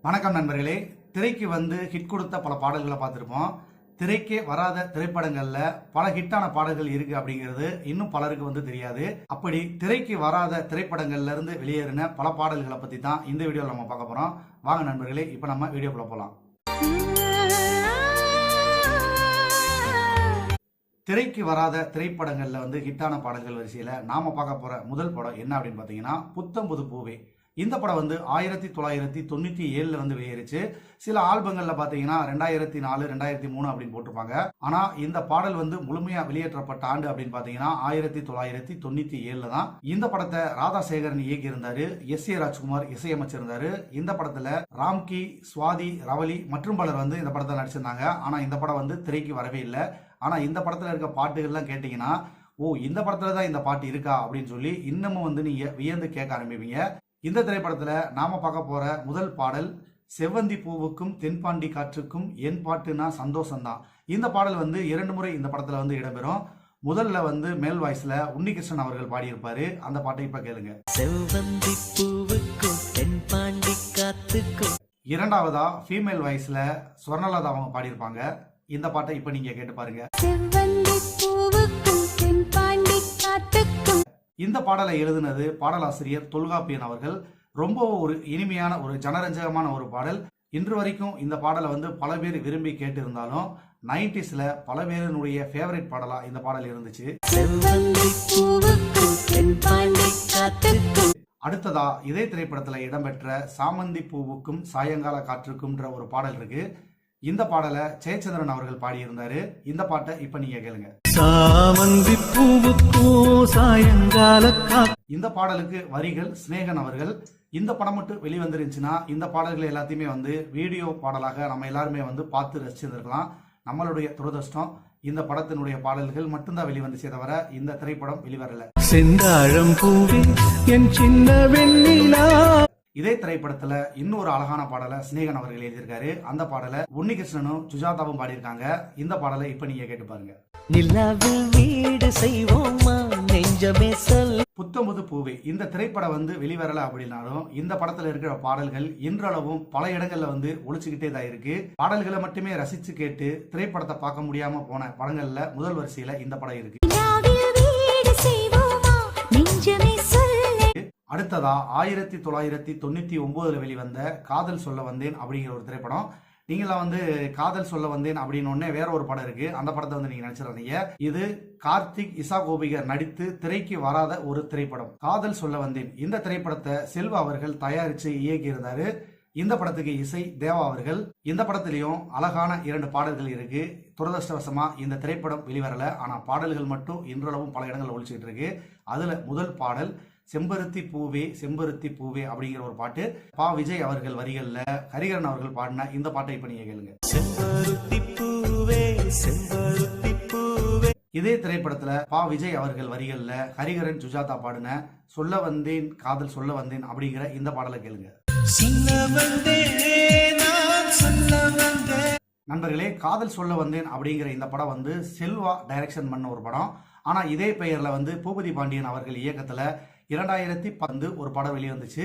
வணக்கம் நண்பர்களே. திரைக்கு ஹிட் கொடுத்த பல பாடல்களை பார்த்திருப்போம். திரைக்கே வராத திரைப்படங்கள்ல பல ஹிட்டான பாடல்கள் இருக்கு அப்படிங்கிறது இன்னும் பலருக்கு தெரியாது. அப்படி திரைக்கு வராத திரைப்படங்கள்ல இருந்து வெளியேறின பல பாடல்களை பத்தி தான் இந்த வீடியோல நம்ம பார்க்க போறோம். வாங்க நண்பர்களே, இப்ப நம்ம வீடியோக்குள்ள போலாம். திரைக்கு வராத திரைப்படங்கள்ல ஹிட்டான பாடல்கள் வரிசையில நாம பார்க்க போற முதல் படம் என்ன அப்படின்னு பாத்தீங்கன்னா புத்தம் புது பூவே. இந்த படம் 1997 வெளியேறிச்சு. சில ஆல்பங்கள்ல பாத்தீங்கன்னா 2004 2003 அப்படின்னு போட்டிருப்பாங்க. ஆனா இந்த பாடல் முழுமையா வெளியேற்றப்பட்ட ஆண்டு அப்படின்னு பாத்தீங்கன்னா 1997 தான். இந்த படத்தை ராதாசேகரன் இயக்கி இருந்தாரு. எஸ்.ஏ. ராஜ்குமார் இசையமைச்சிருந்தாரு. இந்த படத்துல ராம்கி, சுவாதி, ரவலி மற்றும் பலர் இந்த படத்தை நடிச்சிருந்தாங்க. ஆனா இந்த படம் திரைக்கு வரவே இல்லை. ஆனா இந்த படத்துல இருக்க பாட்டுகள்லாம் கேட்டீங்கன்னா, ஓ இந்த படத்துல தான் இந்த பாட்டு இருக்கா அப்படின்னு சொல்லி இன்னமும் நீங்க வியந்து கேட்க ஆரம்பிப்பீங்க. இந்த திரைப்படத்துல நாம பார்க்க போற முதல் பாடல் செவ்வந்தி பூவுக்கும் தென்பாண்டி காற்றுக்கும் என் பாட்டுனா சந்தோஷம்தான். இந்த பாடல் 2 முறை இந்த படத்துல இடம்பெறும். முதல்ல மேல் வாய்ஸ்ல உன்னிகிருஷ்ணன் அவர்கள் பாடியிருப்பாரு. அந்த பாட்டை இப்ப கேளுங்க. செவ்வந்தி பூவுக்கும் தென்பாண்டி காற்றுக்கும். இரண்டாவதா ஃபீமேல் வாய்ஸ்ல ஸ்வர்ணலதா அவங்க பாடியிருப்பாங்க. இந்த பாட்டை இப்ப நீங்க கேட்டு பாருங்க. செவ்வந்தி பூவுக்கும் தென்பாண்டி காற்றுக்கும். இந்த பாடலை எழுதினது பாடலாசிரியர் தொல்காப்பியன் அவர்கள். ரொம்ப ஒரு இனிமையான ஒரு ஜனரஞ்சகமான ஒரு பாடல். இன்று வரைக்கும் இந்த பாடலை பல பேர் விரும்பி கேட்டு இருந்தாலும் 90ஸ்ல பல பேருடைய ஃபேவரட் பாடலா இந்த பாடல் இருந்துச்சு. அடுத்ததா இதே திரைப்படத்துல இடம்பெற்ற சாமந்தி பூவுக்கும் சாயங்கால காற்றுக்கும்ன்ற ஒரு பாடல் இருக்கு. இந்த பாடலை ஜெயச்சந்திரன் அவர்கள் பாடியிருந்தாரு. இந்த பாட்டை இப்ப நீங்க கேளுங்க. சாமந்தி பூவுக்கும் சாயங்கால இந்த பாடலுக்கு வரிகள் சிநேகன் அவர்கள். இந்த படம் மட்டும் வெளிவந்துருந்துச்சுன்னா இந்த பாடல்கள் எல்லாத்தையுமே வீடியோ பாடலாக நம்ம எல்லாருமே பார்த்து ரசிச்சிருந்திருக்கலாம். நம்மளுடைய துரதிர்ஷ்டம் இந்த படத்தினுடைய பாடல்கள் மட்டும்தான் வெளிவந்துச்சே தவிர இந்த திரைப்படம் வெளிவரல. செந்தாழம் பூவே என் சின்ன வெண்ணிலா. இதே திரைப்படத்துல இன்னொரு அழகான பாடலை சிநேகன் அவர்கள் எழுதியிருக்காரு. அந்த பாடலை உன்னிகிருஷ்ணனும் சுஜாதாவும் பாடியிருக்காங்க. இந்த பாடலை இப்ப நீங்க கேட்டு பாருங்க. நிலாவில் வீடு செய்வோமா நெஞ்சமே சொல். புத்தம்புது பூவே இந்த திரைப்படம் வெளிவரல அப்படின்னாலும் இந்த படத்துல இருக்கிற பாடல்கள் இன்றளவும் பல இடங்கள்ல ஒழிச்சுக்கிட்டே தான் இருக்கு. பாடல்களை மட்டுமே ரசிச்சு கேட்டு திரைப்படத்தை பார்க்க முடியாம போன படங்கள்ல முதல் வரிசையில இந்த படம் இருக்கு. அடுத்ததா 1999 வெளிவந்த காதல் சொல்ல வந்தேன் அப்படிங்கிற ஒரு திரைப்படம். நீங்களாம் காதல் சொல்ல வந்தேன் அப்படின்னு வேற ஒரு படம் இருக்கு. அந்த படத்தை நீங்க நினைச்சிருந்தீங்க. இது கார்த்திக், இசா கோபிகர் நடித்து திரைக்கு வராத ஒரு திரைப்படம். காதல் சொல்ல வந்தேன் இந்த திரைப்படத்தை செல்வா அவர்கள் தயாரிச்சு இயக்கி இருந்தாரு. இந்த படத்துக்கு இசை தேவா அவர்கள். இந்த படத்திலையும் அழகான 2 பாடல்கள் இருக்கு. துரதிருஷ்டவசமா இந்த திரைப்படம் வெளிவரல. ஆனா பாடல்கள் மட்டும் இன்றளவும் பல இடங்கள் ஒழிச்சுட்டு இருக்கு. அதுல முதல் பாடல் செம்பருத்தி பூவே செம்பருத்தி பூவே அப்படிங்கிற ஒரு பாட்டு. பா விஜய் அவர்கள் வரிகள்ல ஹரிகரன் அவர்கள் பாடின இந்த பாட்டை இப்ப நீங்க கேளுங்க. செம்பருத்தி பூவே செம்பருத்தி பூவே. இதே திரைப்படத்துல பா விஜய் அவர்கள் வரிகள்ல ஹரிகரன் சுஜாதா பாடின சொல்ல வந்தேன் காதல் சொல்ல வந்தேன் அப்படிங்கிற இந்த பாடலை கேளுங்க. நண்பர்களே, காதல் சொல்ல வந்தேன் அப்படிங்கிற இந்த படம் செல்வா டைரக்ஷன் பண்ண ஒரு படம். ஆனா இதே பெயர்ல பூபதி பாண்டியன் அவர்கள் இயக்கத்துல 2010 ஒரு படம் வெளிவந்துச்சு.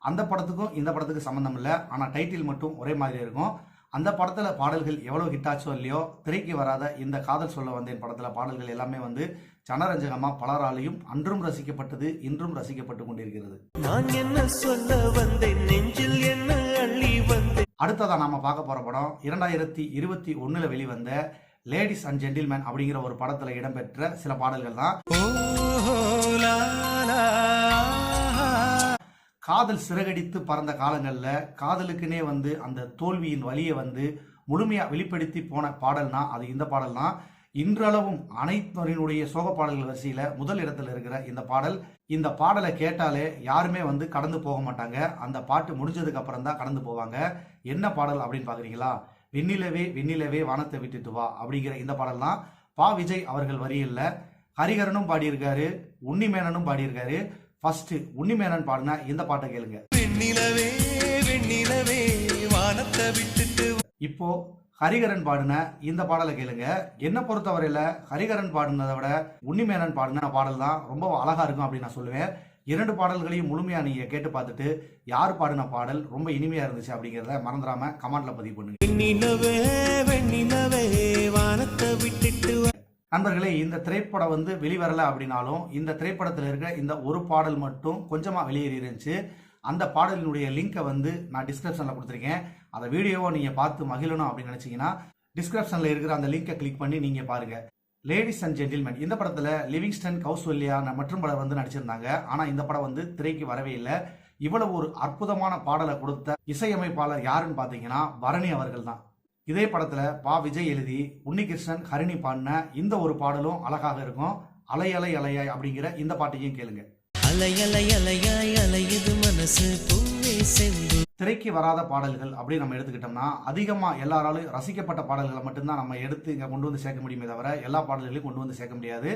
அந்த படத்துக்கும் இந்த படத்துக்கு சம்பந்தம் இல்லை. ஆனா டைட்டில் மட்டும் ஒரே மாதிரி இருக்கும். அந்த படத்துல பாடல்கள் எவ்வளவு ஹிட் ஆச்சோ இல்லையோ, திரைக்கு வராத இந்த காதல் சொல்ல வந்தேன் படத்துல பாடல்கள் எல்லாமே ஜனரஞ்சகமா பலராலையும் அன்றும் ரசிக்கப்பட்டது, இன்றும் ரசிக்கப்பட்டு கொண்டிருக்கிறது. நான் என்ன சொல்ல வந்தேன் நெஞ்சில் என்ன அள்ளி வந்தேன். அடுத்ததா நாம பார்க்க போற படம் 2021 வெளிவந்த லேடிஸ் அண்ட் ஜென்டில்மேன் அப்படிங்கிற ஒரு படத்துல இடம்பெற்ற சில பாடல்கள் தான். காதல் சிறகடித்து பறந்த காலங்கள்ல காதலுக்குனே அந்த தோல்வியின் வலியை முழுமையா வெளிப்படுத்தி போன பாடல்னா அது இந்த பாடல் தான். இன்றளவும் அனைத்தவரினுடைய சோக பாடல்கள் வரிசையில முதல் இடத்துல இருக்கிற இந்த பாடல். இந்த பாடலை கேட்டாலே யாருமே கடந்து போக மாட்டாங்க. அந்த பாட்டு முடிஞ்சதுக்கு அப்புறம் தான் கடந்து போவாங்க. என்ன பாடல் அப்படின்னு பாக்குறீங்களா? வெண்ணிலவே வெண்ணிலவே வானத்தை விட்டுட்டு வா அப்படிங்கிற இந்த பாடல் தான். பா விஜய் அவர்கள் வரியில்ல ஹரிகரனும் பாடியிருக்காரு, உன்னிமேனனும் பாடியிருக்காரு. ஃபர்ஸ்ட் உன்னிமேனன் பாடின இந்த பாட்டை கேளுங்க. வெண்ணிலவே வெண்ணிலவே வானத்தை விட்டுட்டு. இப்போ ஹரிகரன் பாடின இந்த பாடலை கேளுங்க. என்ன பொறுத்தவரையில ஹரிகரன் பாடினதை விட உன்னிமேனன் பாடின பாடல் தான் ரொம்ப அழகா இருக்கும் அப்படின்னு நான் சொல்லுவேன். 2 பாடல்களையும் முழுமையா நீங்க கேட்டு பார்த்துட்டு யார் பாடின பாடல் ரொம்ப இனிமையா இருந்துச்சு அப்படிங்கிறத மறந்துடாம கமெண்ட்ல பதிவு பண்ணுங்க. வெண்ணிலவே வெண்ணிலவே வானத்தை விட்டுட்டு நண்பர்களே, இந்த திரைப்படம் வந்து வெளிவரல அப்படின்னாலும் இந்த திரைப்படத்தில் இருக்கிற இந்த ஒரு பாடல் மட்டும் கொஞ்சமா வெளியேறி இருந்துச்சு. அந்த பாடலினுடைய லிங்கை வந்து நான் டிஸ்கிரிப்ஷன்ல கொடுத்துருக்கேன். அந்த வீடியோவை நீங்க பார்த்து மகிழணும் அப்படின்னு நினைச்சீங்கன்னா டிஸ்கிரிப்ஷன்ல இருக்கிற அந்த லிங்கை கிளிக் பண்ணி நீங்க பாருங்க. லேடிஸ் அண்ட் ஜென்டில்மேன் இந்த படத்துல லிவிங்ஸ்டன், கௌசல்யா மற்றும் பலர் வந்து நடிச்சிருந்தாங்க. ஆனா இந்த படம் வந்து திரைக்கு வரவே இல்லை. இவ்வளவு ஒரு அற்புதமான பாடலை கொடுத்த இசையமைப்பாளர் யாருன்னு பாத்தீங்கன்னா பரணி அவர்கள் தான். இதே படத்துல பா விஜய் எழுதி உன்னிகிருஷ்ணன், ஹரிணி பாடின இந்த ஒரு பாடலும் அழகாக இருக்கும். அலை அலை அலையாய் அப்படிங்கிற இந்த பாட்டையும் கேளுங்க. அலை அலை அலையாய் அலையுது மனசு பூவே செம்பு. திரைக்கு வராத பாடல்கள் அப்படின்னு நம்ம எடுத்துக்கிட்டோம்னா அதிகமா எல்லாராலும் ரசிக்கப்பட்ட பாடல்களை மட்டும்தான் நம்ம எடுத்து இங்க கொண்டு வந்து சேர்க்க முடியுமே தவிர எல்லா பாடல்களையும் கொண்டு வந்து சேர்க்க முடியாது.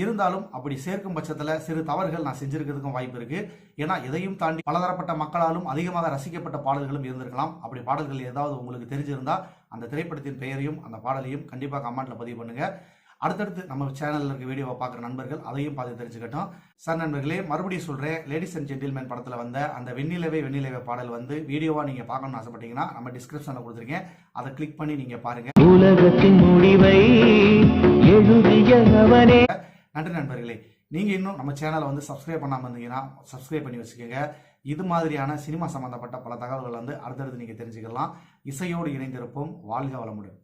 இருந்தாலும் அப்படி சேர்க்கும் பட்சத்துல சிறு தவறுகள் நான் செஞ்சிருக்கிறதுக்கும் வாய்ப்பு இருக்கு. ஏன்னா இதையும் தாண்டி பலதரப்பட்ட மக்களாலும் அதிகமாக ரசிக்கப்பட்ட பாடல்களும் இருந்திருக்கலாம். அப்படி பாடல்கள் ஏதாவது உங்களுக்கு தெரிஞ்சிருந்தா அந்த திரைப்படத்தின் பெயரையும் அந்த பாடலையும் கண்டிப்பா கமெண்ட்ல பதிவு பண்ணுங்க. அடுத்தடுத்து நம்ம சேனல்ல இருக்க வீடியோவை பார்க்குற நண்பர்கள் அதையும் பார்த்து தெரிஞ்சுக்கட்டும். சார் நண்பர்களே, மறுபடியும் சொல்றேன், லேடிஸ் அண்ட் ஜென்டில்மேன் படத்துல வந்த அந்த வெண்ணிலவே வெண்ணிலவே பாடல் வந்து வீடியோவா நீங்க பார்க்கணும்னு ஆசைப்பட்டீங்கன்னா நம்ம டிஸ்கிரிப்ஷன்ல கொடுத்துருக்கேன். அதை கிளிக் பண்ணி நீங்க பாருங்க. உலகத்தின் முடிவை எழுதியவனே. நன்றி நண்பர்களே. நீங்க இன்னும் நம்ம சேனலை வந்து சப்ஸ்கிரைப் பண்ணாம இருந்தீங்கன்னா சப்ஸ்கிரைப் பண்ணி வச்சுக்கோங்க. இது மாதிரியான சினிமா சம்பந்தப்பட்ட பல தகவல்கள் வந்து அடுத்தடுத்து நீங்க தெரிஞ்சுக்கலாம். இசையோடு இணைந்திருப்போம். வாழ்க வளமுடன்.